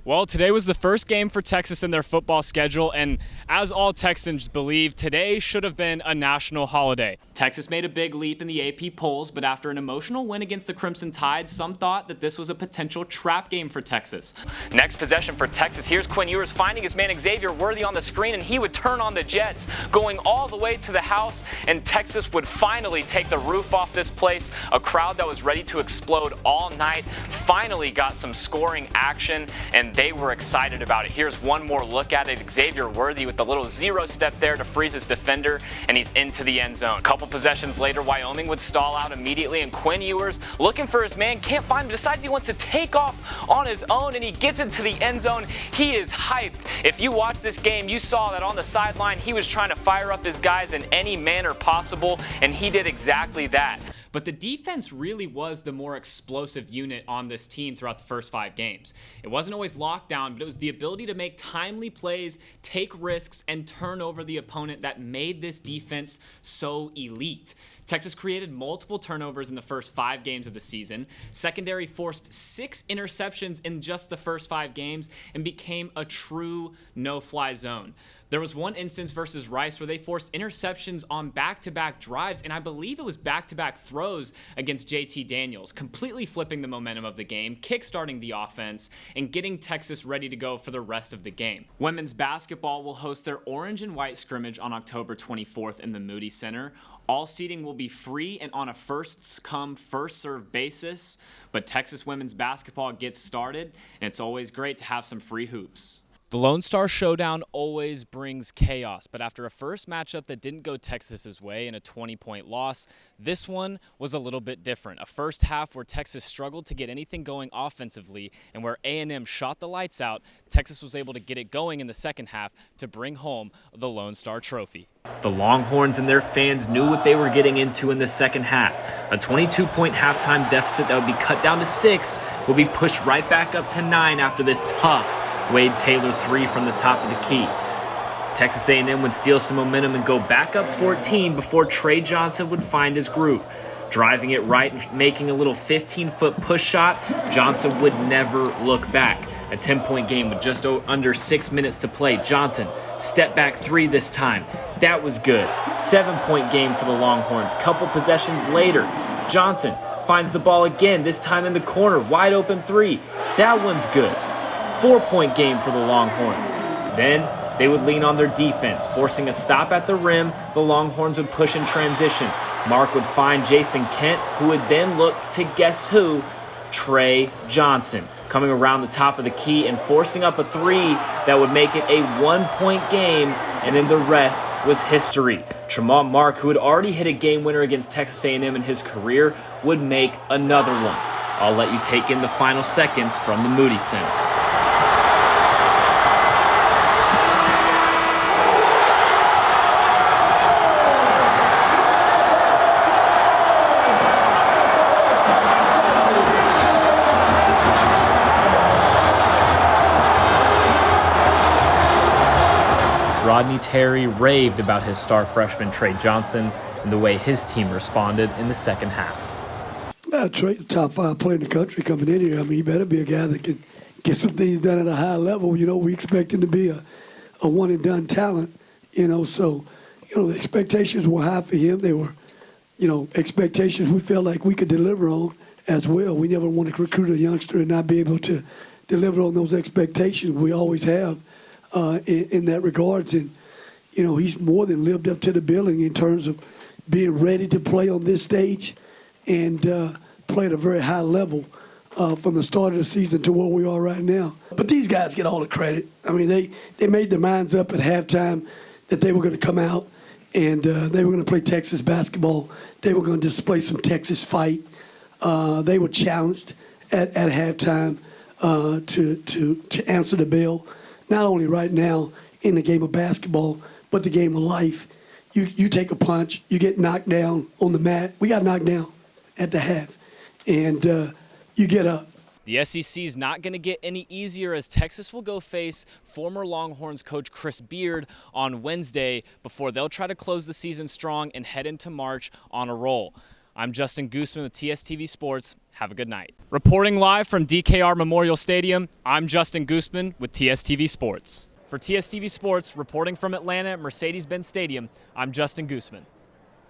Well, today was the first game for Texas in their football schedule, and as all Texans believe, today should have been a national holiday. Texas made a big leap in the AP polls, but after an emotional win against the Crimson Tide, some thought that this was a potential trap game for Texas. Next possession for Texas, here's Quinn Ewers finding his man Xavier Worthy on the screen, and he would turn on the Jets, going all the way to the house, and Texas would finally take the roof off this place. A crowd that was ready to explode all night finally got some scoring action, and they were excited about it. Here's one more look at it. Xavier Worthy with the little zero step there to freeze his defender, and he's into the end zone. A couple possessions later, Wyoming would stall out immediately, and Quinn Ewers, looking for his man, can't find him, decides he wants to take off on his own, and he gets into the end zone. He is hyped. If you watch this game, you saw that on the sideline, he was trying to fire up his guys in any manner possible, and he did exactly that. But the defense really was the more explosive unit on this team throughout the first 5 games. It wasn't always lockdown, but it was the ability to make timely plays, take risks, and turn over the opponent that made this defense so elite. Texas created multiple turnovers in the first 5 games of the season. Secondary forced 6 interceptions in just the first 5 games and became a true no-fly zone. There was one instance versus Rice where they forced interceptions on back-to-back drives, and I believe it was back-to-back throws against JT Daniels, completely flipping the momentum of the game, kickstarting the offense, and getting Texas ready to go for the rest of the game. Women's basketball will host their orange and white scrimmage on October 24th in the Moody Center. All seating will be free and on a first-come, first-served basis, but Texas women's basketball gets started, and it's always great to have some free hoops. The Lone Star Showdown always brings chaos, but after a first matchup that didn't go Texas's way in a 20-point loss, this one was a little bit different. A first half where Texas struggled to get anything going offensively, and where A&M shot the lights out, Texas was able to get it going in the second half to bring home the Lone Star Trophy. The Longhorns and their fans knew what they were getting into in the second half. A 22-point halftime deficit that would be cut down to 6 will be pushed right back up to 9 after this tough Wade Taylor 3 from the top of the key. Texas A&M would steal some momentum and go back up 14 before Trey Johnson would find his groove. Driving it right and making a little 15-foot push shot, Johnson would never look back. A 10-point game with just under 6 minutes to play. Johnson, step back 3 this time. That was good. 7-point game for the Longhorns. Couple possessions later, Johnson finds the ball again, this time in the corner. Wide open 3. That one's good. 4-point game for the Longhorns. Then they would lean on their defense, forcing a stop at the rim. The Longhorns would push in transition. Mark would find Jason Kent, who would then look to guess who? Trey Johnson, coming around the top of the key and forcing up a 3 that would make it a 1-point game, and then the rest was history. Tremont Mark, who had already hit a game winner against Texas A&M in his career, would make another one. I'll let you take in the final seconds from the Moody Center. Rodney Terry raved about his star freshman Trey Johnson and the way his team responded in the second half. Trey's the top 5 player in the country coming in here. I mean, he better be a guy that can get some things done at a high level. You know, we expect him to be a one-and-done talent, so, the expectations were high for him. They were, expectations we felt like we could deliver on as well. We never want to recruit a youngster and not be able to deliver on those expectations. We always have. In that regards, and he's more than lived up to the billing in terms of being ready to play on this stage and play at a very high level from the start of the season to where we are right now. But these guys get all the credit. I mean, they made their minds up at halftime that they were going to come out and they were going to play Texas basketball. They were going to display some Texas fight. They were challenged at halftime to answer the bell. Not only right now in the game of basketball, but the game of life. You take a punch, you get knocked down on the mat. We got knocked down at the half, and you get up. The SEC is not going to get any easier as Texas will go face former Longhorns coach Chris Beard on Wednesday before they'll try to close the season strong and head into March on a roll. I'm Justin Goosman with TSTV Sports. Have a good night. Reporting live from DKR Memorial Stadium, I'm Justin Goosman with TSTV Sports. For TSTV Sports, reporting from Atlanta at Mercedes-Benz Stadium, I'm Justin Goosman.